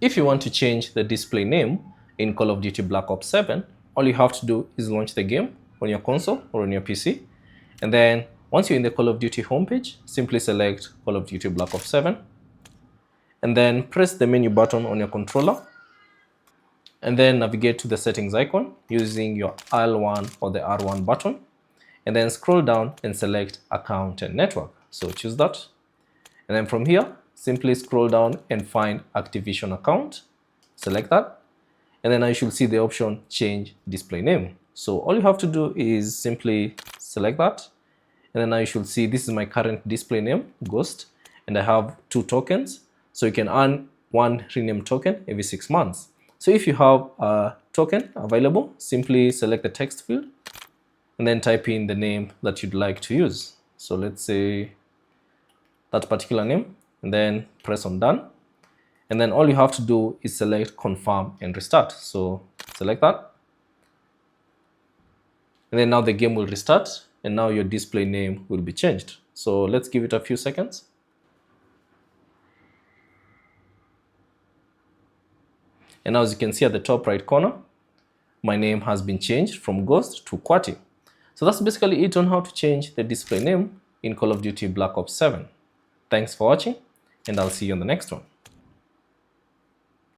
If you want to change the display name in Call of Duty Black Ops 7, all you have to do is launch the game on your console or on your PC. And then once you're in the Call of Duty homepage, simply select Call of Duty Black Ops 7. And then press the menu button on your controller. And then navigate to the settings icon using your L1 or the R1 button. And then scroll down and select Account and Network. So choose that. And then from here, simply scroll down and find Activision account. Select that. And then I should see the option Change Display Name. So all you have to do is simply select that. And then I should see this is my current display name, Ghost. And I have 2 tokens. So you can earn 1 rename token every 6 months. So if you have a token available, simply select the text field and then type in the name that you'd like to use. So let's say that particular name, and then press on done. And then all you have to do is select confirm and restart. So select that. And then now the game will restart and now your display name will be changed. So let's give it a few seconds. And now as you can see at the top right corner, my name has been changed from Ghost to Quati. So that's basically it on how to change the display name in Call of Duty Black Ops 7. Thanks for watching, and I'll see you on the next one.